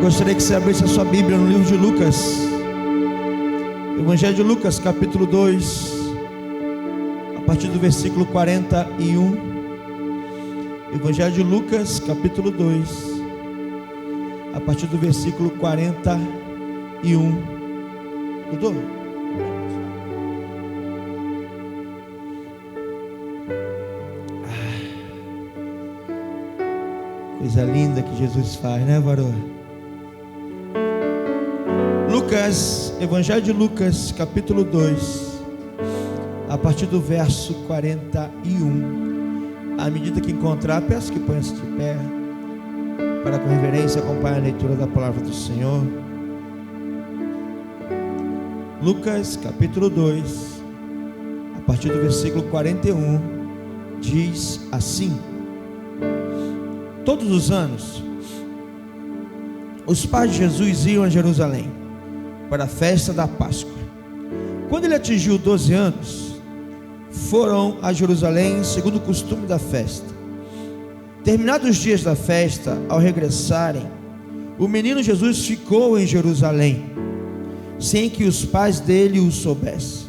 Gostaria que você abrisse a sua Bíblia no livro de Lucas, Evangelho de Lucas, capítulo 2, a partir do versículo 41. Evangelho de Lucas, capítulo 2, a partir do versículo 41. Doutor? Coisa linda que Jesus faz, né, varão? Lucas, Evangelho de Lucas, capítulo 2, a partir do verso 41. À medida que encontrar, peço que ponha-se de pé, para com reverência acompanhar a leitura da palavra do Senhor. Lucas, capítulo 2, a partir do versículo 41, diz assim: Todos os anos, os pais de Jesus iam a Jerusalém para a festa da Páscoa. Quando ele atingiu 12 anos, foram a Jerusalém segundo o costume da festa. Terminados os dias da festa, ao regressarem, o menino Jesus ficou em Jerusalém, sem que os pais dele o soubessem.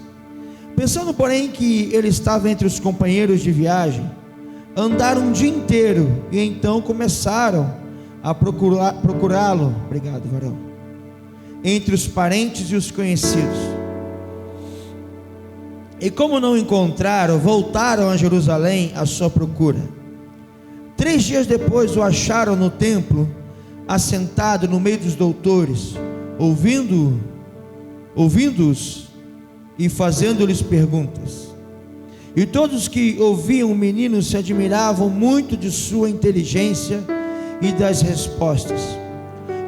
Pensando, porém, que ele estava entre os companheiros de viagem, andaram um dia inteiro e então começaram a procurá-lo. Obrigado, varão. Entre os parentes e os conhecidos. E como não encontraram, voltaram a Jerusalém à sua procura. 3 dias depois o acharam no templo, assentado no meio dos doutores, ouvindo-os e fazendo-lhes perguntas. E todos que ouviam o menino se admiravam muito de sua inteligência e das respostas.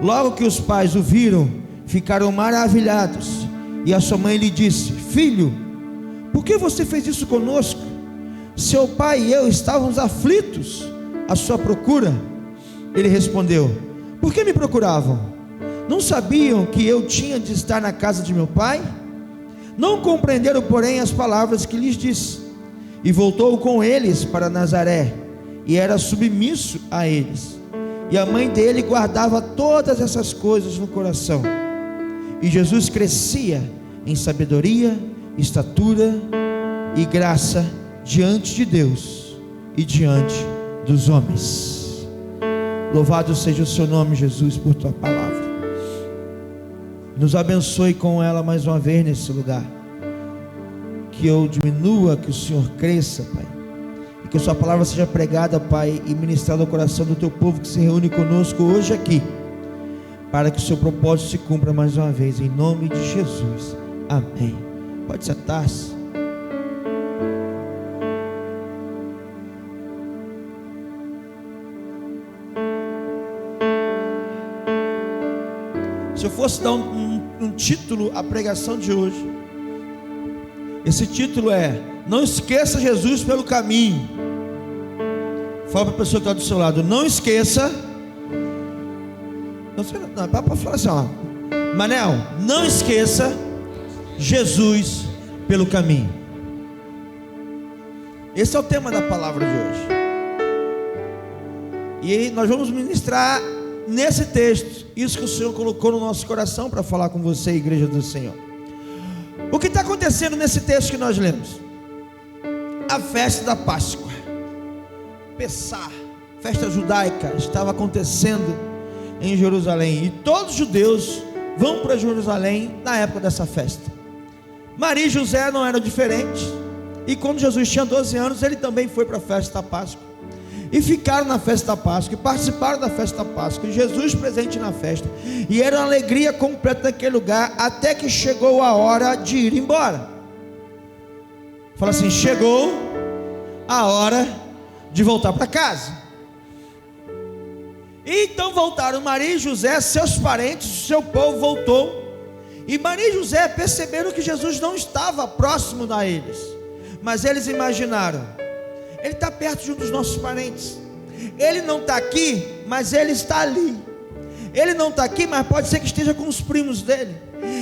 Logo que os pais o viram, ficaram maravilhados, e a sua mãe lhe disse: Filho, por que você fez isso conosco? Seu pai e eu estávamos aflitos à sua procura. Ele respondeu: Por que me procuravam? Não sabiam que eu tinha de estar na casa de meu pai? Não compreenderam, porém, as palavras que lhes disse. E voltou com eles para Nazaré, e era submisso a eles. E a mãe dele guardava todas essas coisas no coração. E Jesus crescia em sabedoria, estatura e graça diante de Deus e diante dos homens. Louvado seja o seu nome, Jesus, por tua palavra. Nos abençoe com ela mais uma vez nesse lugar. Que eu diminua, que o Senhor cresça, Pai. E que a sua palavra seja pregada, Pai, e ministrada ao coração do teu povo que se reúne conosco hoje aqui, para que o seu propósito se cumpra mais uma vez, em nome de Jesus, amém. Pode sentar-se. Se eu fosse dar um título à pregação de hoje, esse título é: Não esqueça Jesus pelo caminho. Fala para a pessoa que está do seu lado: não esqueça. Não, para falar assim, ó, Manel, não esqueça Jesus pelo caminho. Esse é o tema da palavra de hoje. E nós vamos ministrar nesse texto isso que o Senhor colocou no nosso coração para falar com você, igreja do Senhor. O que está acontecendo nesse texto que nós lemos? A festa da Páscoa, Pessah, festa judaica, estava acontecendo em Jerusalém, e todos os judeus vão para Jerusalém na época dessa festa. Maria e José não eram diferentes, e quando Jesus tinha 12 anos, ele também foi para a festa da Páscoa, e ficaram na festa da Páscoa, e participaram da festa da Páscoa, e Jesus presente na festa, e era uma alegria completa naquele lugar, até que chegou a hora de ir embora. Fala assim: chegou a hora de voltar para casa. E então voltaram Maria e José, seus parentes, o seu povo voltou. E Maria e José perceberam que Jesus não estava próximo a eles, mas eles imaginaram: ele está perto de um dos nossos parentes. Ele não está aqui, mas ele está ali. Ele não está aqui, mas pode ser que esteja com os primos dele.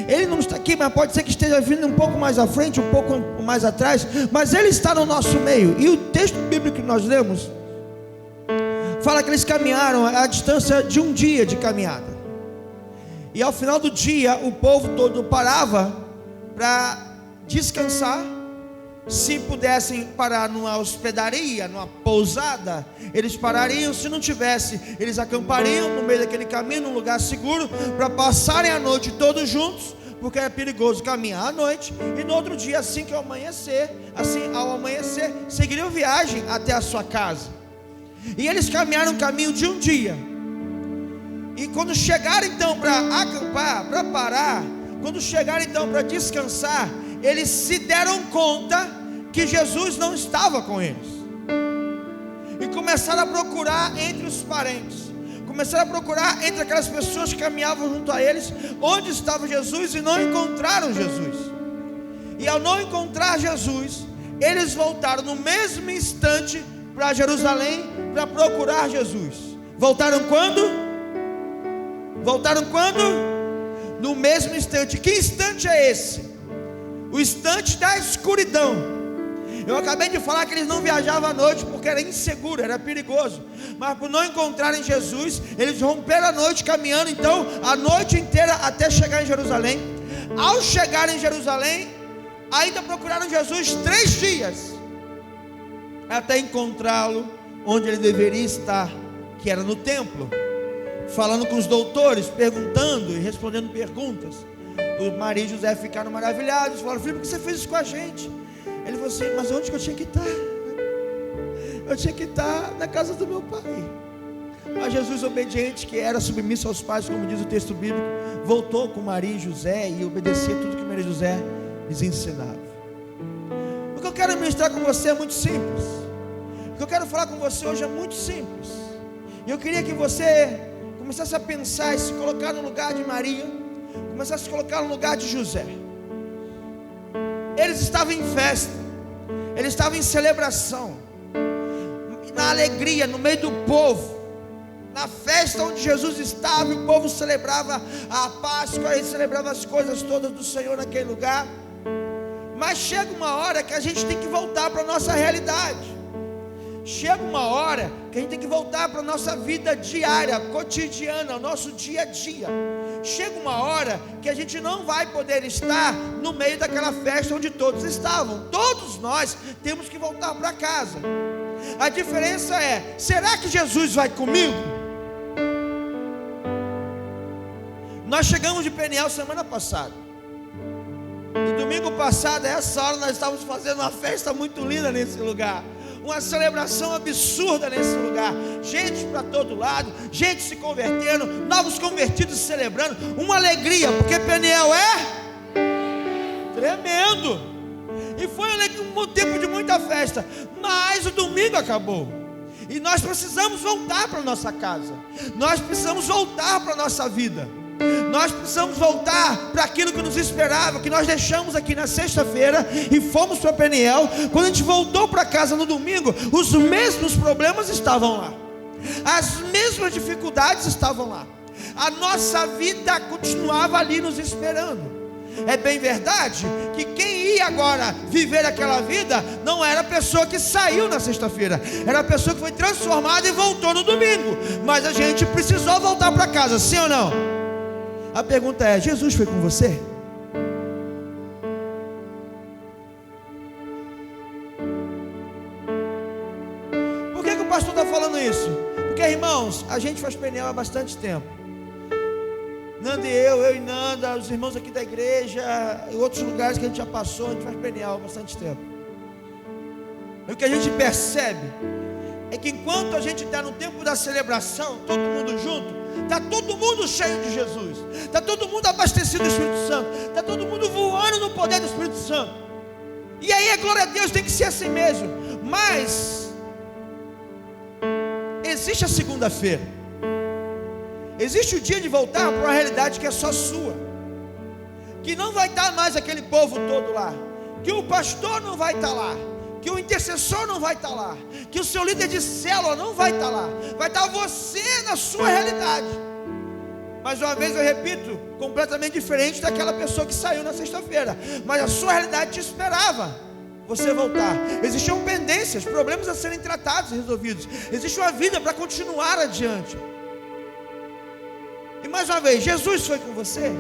Ele não está aqui, mas pode ser que esteja vindo um pouco mais à frente, um pouco mais atrás, mas ele está no nosso meio. E o texto bíblico que nós lemos fala que eles caminharam a distância de um dia de caminhada. E ao final do dia, o povo todo parava para descansar. Se pudessem parar numa hospedaria, numa pousada, eles parariam. Se não tivesse, eles acampariam no meio daquele caminho, num lugar seguro, para passarem a noite todos juntos, porque era perigoso caminhar à noite. E no outro dia, assim ao amanhecer, seguiriam viagem até a sua casa. E eles caminharam um caminho de um dia. E quando chegaram então para acampar, para parar, quando chegaram então para descansar, eles se deram conta que Jesus não estava com eles. E começaram a procurar entre os parentes, começaram a procurar entre aquelas pessoas que caminhavam junto a eles, onde estava Jesus, e não encontraram Jesus. E ao não encontrar Jesus, eles voltaram no mesmo instante para Jerusalém para procurar Jesus. Voltaram quando? Voltaram quando? No mesmo instante. Que instante é esse? O instante da escuridão. Eu acabei de falar que eles não viajavam à noite porque era inseguro, era perigoso. Mas por não encontrarem Jesus, eles romperam a noite caminhando então a noite inteira até chegar em Jerusalém. Ao chegar em Jerusalém, ainda procuraram Jesus 3 dias até encontrá-lo onde ele deveria estar, que era no templo, falando com os doutores, perguntando e respondendo perguntas. O Maria e José ficaram maravilhados, falaram: filho, por que você fez isso com a gente? Ele falou assim: mas onde que eu tinha que estar? Eu tinha que estar na casa do meu pai. Mas Jesus, obediente, que era submisso aos pais, como diz o texto bíblico, voltou com Maria e José e obedecia tudo que Maria e José lhes ensinava. O que eu quero ministrar com você é muito simples. O que eu quero falar com você hoje é muito simples. E eu queria que você começasse a pensar e se colocar no lugar de Maria, começasse a se colocar no lugar de José. Eles estavam em festa, eles estavam em celebração, na alegria, no meio do povo, na festa onde Jesus estava. O povo celebrava a Páscoa e celebrava as coisas todas do Senhor naquele lugar. Mas chega uma hora que a gente tem que voltar para a nossa realidade. Chega uma hora que a gente tem que voltar para a nossa vida diária, cotidiana, o nosso dia a dia. Chega uma hora que a gente não vai poder estar no meio daquela festa onde todos estavam. Todos nós temos que voltar para casa. A diferença é: será que Jesus vai comigo? Nós chegamos de Peniel semana passada, e domingo passado, a essa hora, nós estávamos fazendo uma festa muito linda nesse lugar, uma celebração absurda nesse lugar, gente para todo lado, gente se convertendo, novos convertidos celebrando, uma alegria, porque Peniel é tremendo, e foi um tempo de muita festa. Mas o domingo acabou, e nós precisamos voltar para a nossa casa, nós precisamos voltar para a nossa vida, nós precisamos voltar para aquilo que nos esperava, que nós deixamos aqui na sexta-feira e fomos para Peniel. Quando a gente voltou para casa no domingo, os mesmos problemas estavam lá, as mesmas dificuldades estavam lá, a nossa vida continuava ali nos esperando. É bem verdade que quem ia agora viver aquela vida não era a pessoa que saiu na sexta-feira, era a pessoa que foi transformada e voltou no domingo. Mas a gente precisou voltar para casa, sim ou não? A pergunta é: Jesus foi com você? Por que o pastor está falando isso? Porque, irmãos, a gente faz Peniel há bastante tempo. Nanda e eu e Nanda, os irmãos aqui da igreja, em outros lugares que a gente já passou, a gente faz Peniel há bastante tempo. E o que a gente percebe é que enquanto a gente está no tempo da celebração, todo mundo junto, está todo mundo cheio de Jesus, está todo mundo abastecido do Espírito Santo, está todo mundo voando no poder do Espírito Santo. E aí a glória a Deus tem que ser assim mesmo. Mas existe a segunda-feira, existe o dia de voltar para uma realidade que é só sua, que não vai estar mais aquele povo todo lá, que o pastor não vai estar lá, que o intercessor não vai estar lá, que o seu líder de célula não vai estar lá, vai estar você na sua realidade. Mais uma vez eu repito, completamente diferente daquela pessoa que saiu na sexta-feira, mas a sua realidade te esperava você voltar. Existiam pendências, problemas a serem tratados e resolvidos, existe uma vida para continuar adiante. E mais uma vez, Jesus foi com você?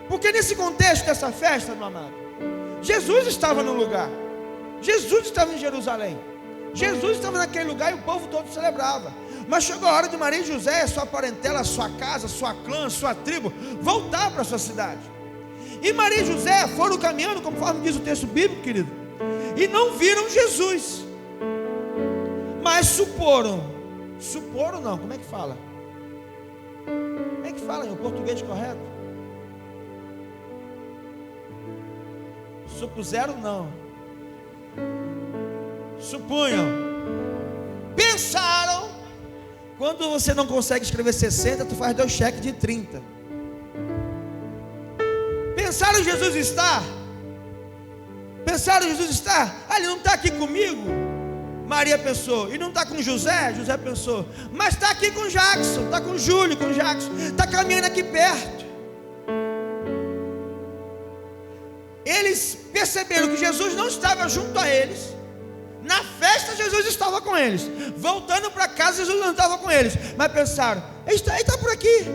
Porque nesse contexto dessa festa, meu amado, Jesus estava no lugar, Jesus estava em Jerusalém, Jesus estava naquele lugar e o povo todo celebrava. Mas chegou a hora de Maria e José, sua parentela, sua casa, sua clã, sua tribo, voltar para sua cidade. E Maria e José foram caminhando, conforme diz o texto bíblico, querido, e não viram Jesus, mas suporam não, como é que fala? Como é que fala em português correto? Supuseram não, supunham, pensaram. Quando você não consegue escrever 60, tu faz 2 cheques de 30. Pensaram Jesus está? Pensaram Jesus está? Ah, ele não está aqui comigo? Maria pensou. E não está com José? José pensou. Mas está aqui com Jackson, está com Júlio, com Jackson, está caminhando aqui perto. Eles perceberam que Jesus não estava junto a eles. Na festa Jesus estava com eles, voltando para casa Jesus não estava com eles, mas pensaram, ele está por aqui,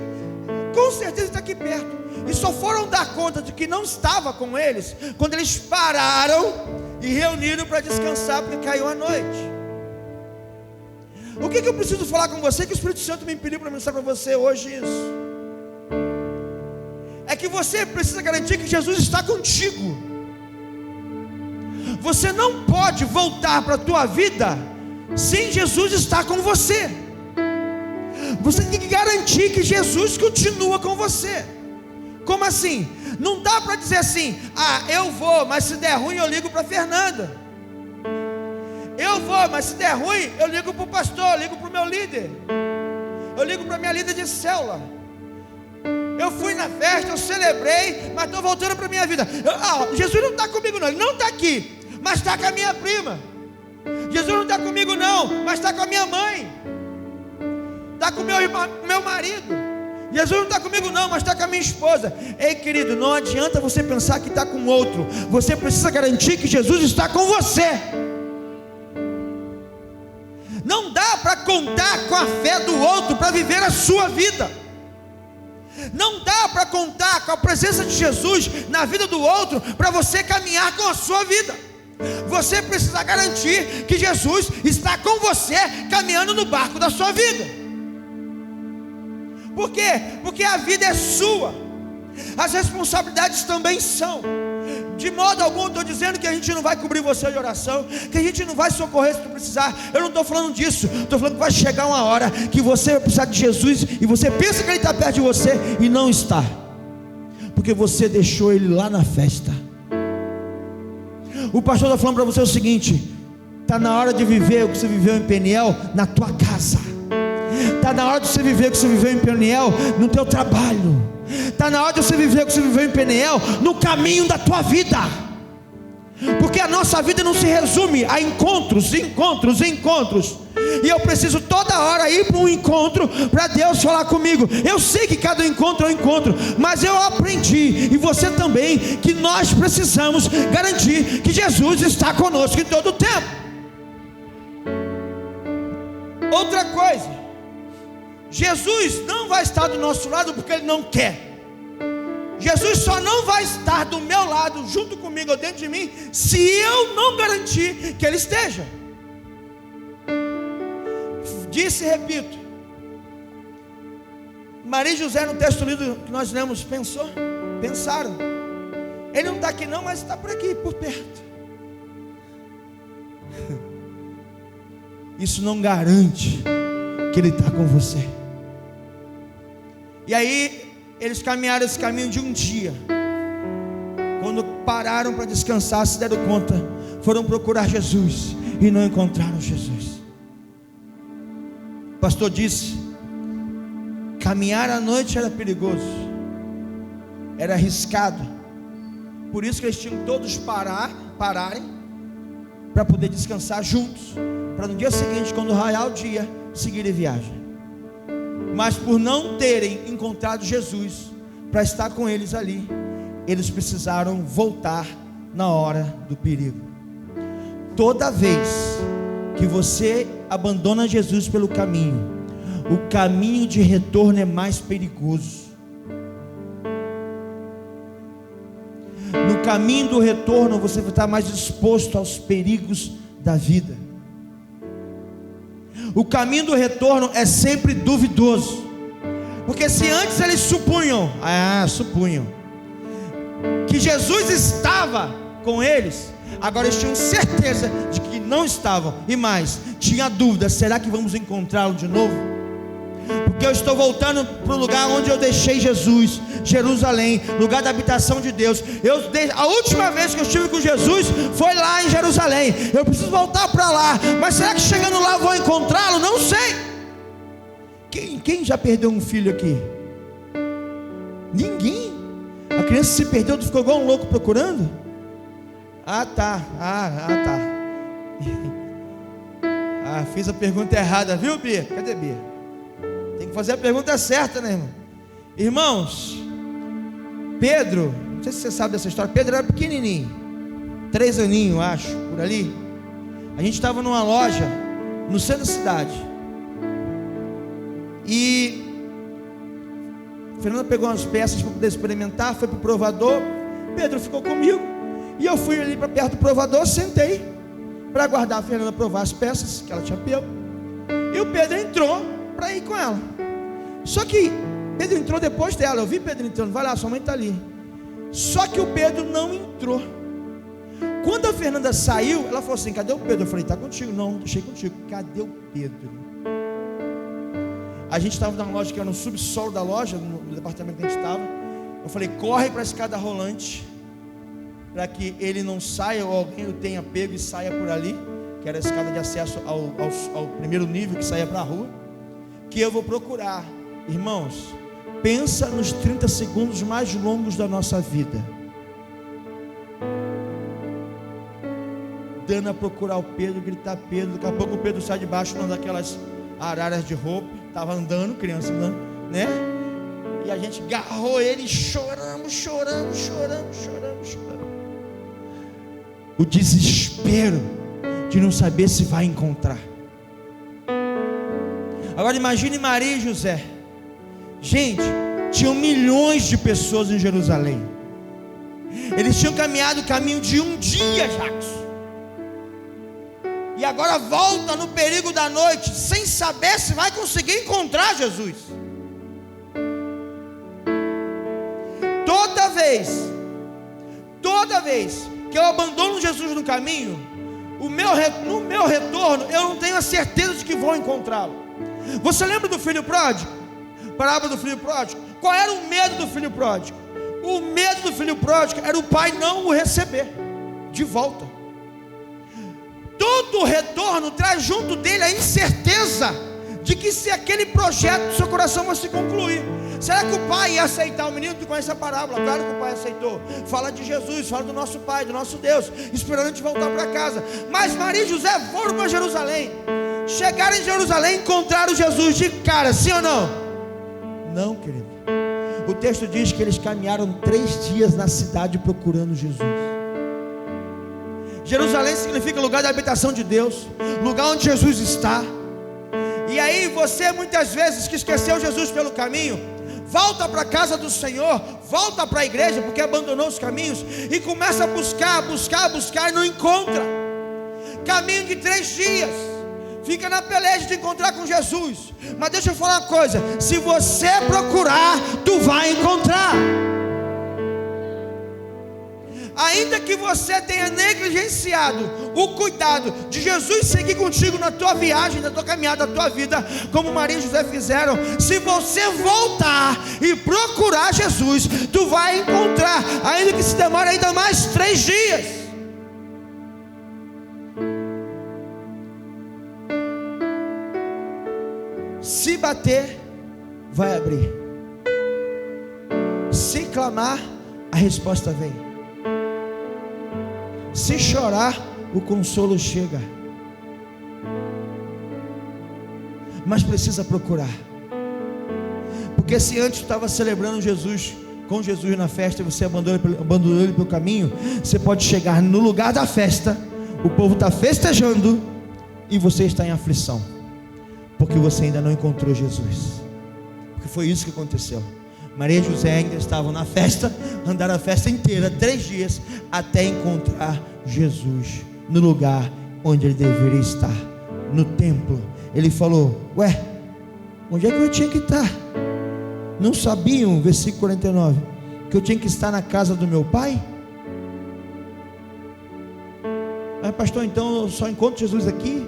com certeza está aqui perto. E só foram dar conta de que não estava com eles quando eles pararam e reuniram para descansar, porque caiu a noite. O que eu preciso falar com você, que o Espírito Santo me pediu para mostrar para você hoje isso, é que você precisa garantir que Jesus está contigo. Você não pode voltar para a tua vida sem Jesus estar com você. Você tem que garantir que Jesus continua com você. Como assim? Não dá para dizer assim, ah, eu vou, mas se der ruim eu ligo para Fernanda. Eu vou, mas se der ruim eu ligo para o pastor, eu ligo para o meu líder, eu ligo para a minha líder de célula. Eu fui na festa, eu celebrei, mas estou voltando para a minha vida. Jesus não está comigo não, ele não está aqui, mas está com a minha prima. Jesus não está comigo não, mas está com a minha mãe, está com o meu marido. Jesus não está comigo não, mas está com a minha esposa. Ei querido, não adianta você pensar que está com outro. Você precisa garantir que Jesus está com você. Não dá para contar com a fé do outro para viver a sua vida. Não dá para contar com a presença de Jesus na vida do outro para você caminhar com a sua vida. Você precisa garantir que Jesus está com você caminhando no barco da sua vida. Por quê? Porque a vida é sua, as responsabilidades também são. De modo algum estou dizendo que a gente não vai cobrir você de oração, que a gente não vai socorrer se tu precisar. Eu não estou falando disso, estou falando que vai chegar uma hora que você vai precisar de Jesus e você pensa que Ele está perto de você e não está, porque você deixou Ele lá na festa. O pastor está falando para você o seguinte: está na hora de viver o que você viveu em Peniel na tua casa. Está na hora de você viver o que você viveu em Peniel no teu trabalho. Está na hora de você viver o que você viveu em Peniel no caminho da tua vida. Porque a nossa vida não se resume a encontros. E eu preciso toda hora ir para um encontro para Deus falar comigo. Eu sei que cada encontro é um encontro, mas eu aprendi, e você também, que nós precisamos garantir que Jesus está conosco em todo o tempo. Outra coisa, Jesus não vai estar do nosso lado porque Ele não quer. Jesus só não vai estar do meu lado, junto comigo ou dentro de mim, se eu não garantir que Ele esteja. Disse e repito, Maria e José, no texto lido que nós lemos, pensaram, Ele não está aqui não, mas está por aqui, por perto. Isso não garante que Ele está com você. E aí eles caminharam esse caminho de um dia. Quando pararam para descansar, se deram conta, foram procurar Jesus e não encontraram Jesus. O pastor disse, caminhar à noite era perigoso, era arriscado. Por isso que eles tinham todos pararem para poder descansar juntos, para no dia seguinte, quando raiar o dia, seguirem viagem. Mas por não terem encontrado Jesus para estar com eles ali, eles precisaram voltar na hora do perigo. Toda vez que você abandona Jesus pelo caminho, o caminho de retorno é mais perigoso. No caminho do retorno você vai estar mais exposto aos perigos da vida. O caminho do retorno é sempre duvidoso, porque se antes eles supunham que Jesus estava com eles, agora eles tinham certeza de que não estavam, e mais, tinha dúvida: será que vamos encontrá-lo de novo? Porque eu estou voltando para o lugar onde eu deixei Jesus, Jerusalém, lugar da habitação de Deus. A última vez que eu estive com Jesus foi lá em Jerusalém. Eu preciso voltar para lá, mas será que chegando lá eu vou encontrá-lo? Não sei. Quem já perdeu um filho aqui? Ninguém. A criança se perdeu, tu ficou igual um louco procurando? Tá. Fiz a pergunta errada, viu, Bia? Cadê Bia? Tem que fazer a pergunta certa, né, irmão? Irmãos, Pedro, não sei se você sabe dessa história. Pedro era pequenininho, 3 aninhos, acho, por ali. A gente estava numa loja no centro da cidade, e Fernanda pegou umas peças para poder experimentar, foi para o provador. Pedro ficou comigo, e eu fui ali para perto do provador, sentei para aguardar a Fernanda provar as peças que ela tinha pego. E o Pedro entrou para ir com ela. Só que Pedro entrou depois dela. Eu vi Pedro entrando. Vai lá, sua mãe está ali. Só que o Pedro não entrou. Quando a Fernanda saiu, ela falou assim: cadê o Pedro? Eu falei: está contigo. Não, deixei contigo. Cadê o Pedro? A gente estava numa loja que era no subsolo da loja, no departamento que a gente estava. Eu falei: corre para a escada rolante, para que ele não saia, ou alguém o tenha pego e saia por ali, que era a escada de acesso ao primeiro nível que saía para a rua, que eu vou procurar. Irmãos, pensa nos 30 segundos mais longos da nossa vida, dando a procurar o Pedro, gritar Pedro. Daqui a pouco o Pedro sai debaixo de uma daquelas araras de roupa, estava andando, criança andando, né? E a gente agarrou ele e choramos. O desespero de não saber se vai encontrar. Agora imagine Maria e José. Gente, tinham milhões de pessoas em Jerusalém. Eles tinham caminhado o caminho de um dia, Jacques, e agora volta no perigo da noite, sem saber se vai conseguir encontrar Jesus. Toda vez que eu abandono Jesus no caminho, no meu retorno, eu não tenho a certeza de que vou encontrá-lo. Você lembra do filho pródigo? Parábola do filho pródigo. Qual era o medo do filho pródigo? O medo do filho pródigo era o pai não o receber de volta. Todo retorno traz junto dele a incerteza de que se aquele projeto do seu coração vai se concluir. Será que o pai ia aceitar o menino? Tu conhece a parábola? Claro que o pai aceitou. Fala de Jesus, fala do nosso pai, do nosso Deus, esperando a gente voltar para casa. Mas Maria e José foram para Jerusalém. Chegaram em Jerusalém, encontraram Jesus de cara, sim ou não? Não, querido. O texto diz que eles caminharam 3 dias na cidade procurando Jesus. Jerusalém significa lugar da habitação de Deus, lugar onde Jesus está. E aí você muitas vezes que esqueceu Jesus pelo caminho, volta para a casa do Senhor, volta para a igreja porque abandonou os caminhos e começa a buscar e não encontra. Caminho de 3 dias, fica na peleja de encontrar com Jesus. Mas deixa eu falar uma coisa: se você procurar, tu vai encontrar. Ainda que você tenha negligenciado o cuidado de Jesus seguir contigo na tua viagem, na tua caminhada, na tua vida, como Maria e José fizeram, se você voltar e procurar Jesus, tu vai encontrar, ainda que se demore ainda mais 3 dias. Se bater, vai abrir. Se clamar, a resposta vem. Se chorar, o consolo chega. Mas precisa procurar. Porque se antes tu estava celebrando Jesus, com Jesus na festa, e você abandonou ele pelo caminho, você pode chegar no lugar da festa, o povo está festejando e você está em aflição. porque você ainda não encontrou Jesus. Porque foi isso que aconteceu. Maria e José ainda estavam na festa, andaram a festa inteira, 3 dias, até encontrar Jesus no lugar onde ele deveria estar, no templo. Ele falou: ué, onde é que eu tinha que estar? Não sabiam, versículo 49, que eu tinha que estar na casa do meu pai? Mas pastor, então eu só encontro Jesus aqui?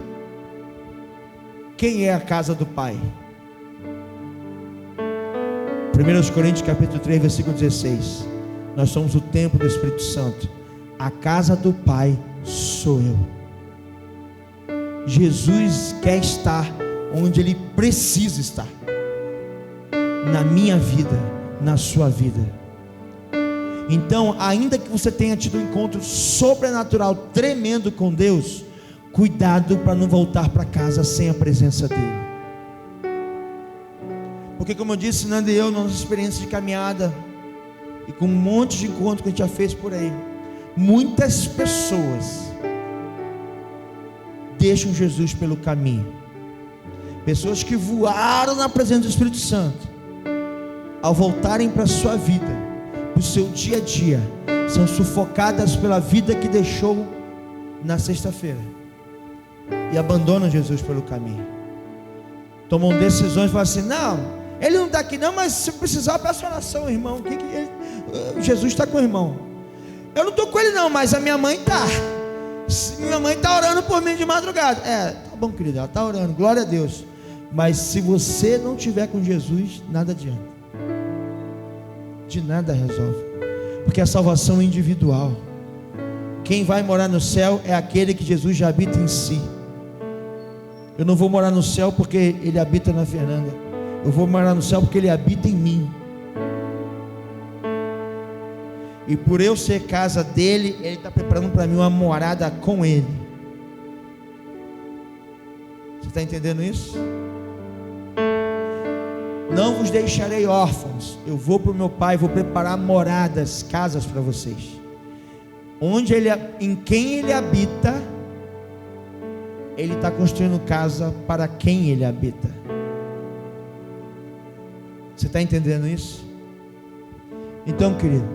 Quem é a casa do pai? 1 Coríntios capítulo 3, versículo 16. Nós somos o templo do Espírito Santo. A casa do pai sou eu. Jesus quer estar onde ele precisa estar, na minha vida, na sua vida. Então, ainda que você tenha tido um encontro sobrenatural tremendo com Deus, cuidado para não voltar para casa sem a presença dele. Porque, como eu disse, Nanda e eu, na nossa experiência de caminhada e com um monte de encontros que a gente já fez por aí, muitas pessoas deixam Jesus pelo caminho. Pessoas que voaram na presença do Espírito Santo, ao voltarem para a sua vida, para o seu dia a dia, são sufocadas pela vida que deixou na sexta-feira e abandonam Jesus pelo caminho. Tomam decisões e falam assim: não, ele não está aqui não, mas se precisar, peça oração, irmão. Jesus está com o irmão. Eu não estou com ele não, mas a minha mãe está. Minha mãe está orando por mim de madrugada. Tá bom, querida, ela está orando, glória a Deus. Mas se você não estiver com Jesus, nada adianta. De nada resolve. Porque a salvação é individual. Quem vai morar no céu é aquele que Jesus já habita em si. Eu não vou morar no céu porque ele habita na Fernanda. Eu vou morar no céu porque ele habita em mim. E por eu ser casa dele, ele está preparando para mim uma morada com ele. Você está entendendo isso? Não vos deixarei órfãos. Eu vou para o meu pai, vou preparar moradas, casas para vocês. Onde ele, em quem ele habita, ele está construindo casa para quem ele habita. Você está entendendo isso? Então, querido,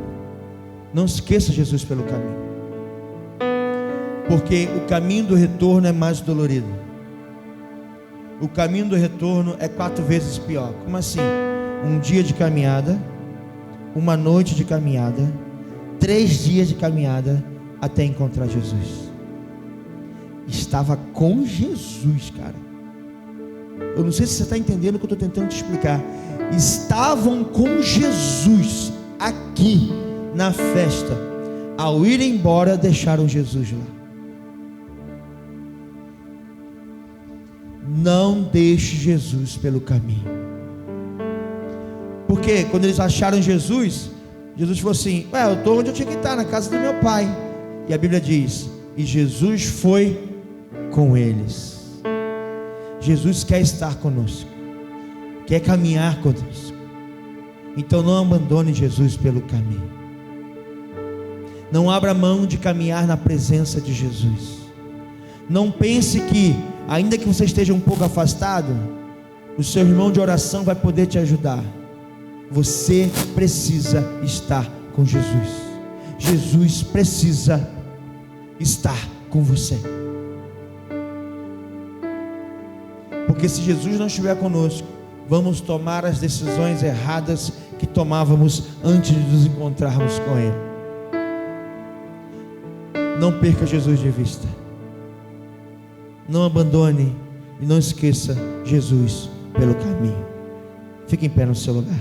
não esqueça Jesus pelo caminho, porque o caminho do retorno é mais dolorido. O caminho do retorno é 4 vezes pior. Como assim? Um dia de caminhada, uma noite de caminhada, 3 dias de caminhada até encontrar Jesus. Estava com Jesus, cara. Eu não sei se você está entendendo o que eu estou tentando te explicar. Estavam com Jesus aqui na festa. Ao ir embora, deixaram Jesus lá. Não deixe Jesus pelo caminho. Porque quando eles acharam Jesus, Jesus falou assim: eu estou onde eu tinha que estar, na casa do meu pai. E a Bíblia diz: e Jesus foi com eles. Jesus quer estar conosco, quer caminhar conosco. Então não abandone Jesus pelo caminho. Não abra mão de caminhar na presença de Jesus. Não pense que, ainda que você esteja um pouco afastado, o seu irmão de oração vai poder te ajudar. Você precisa estar com Jesus. Jesus precisa estar com você. Porque se Jesus não estiver conosco, vamos tomar as decisões erradas que tomávamos antes de nos encontrarmos com Ele. Não perca Jesus de vista. Não abandone e não esqueça Jesus pelo caminho. Fique em pé no seu lugar.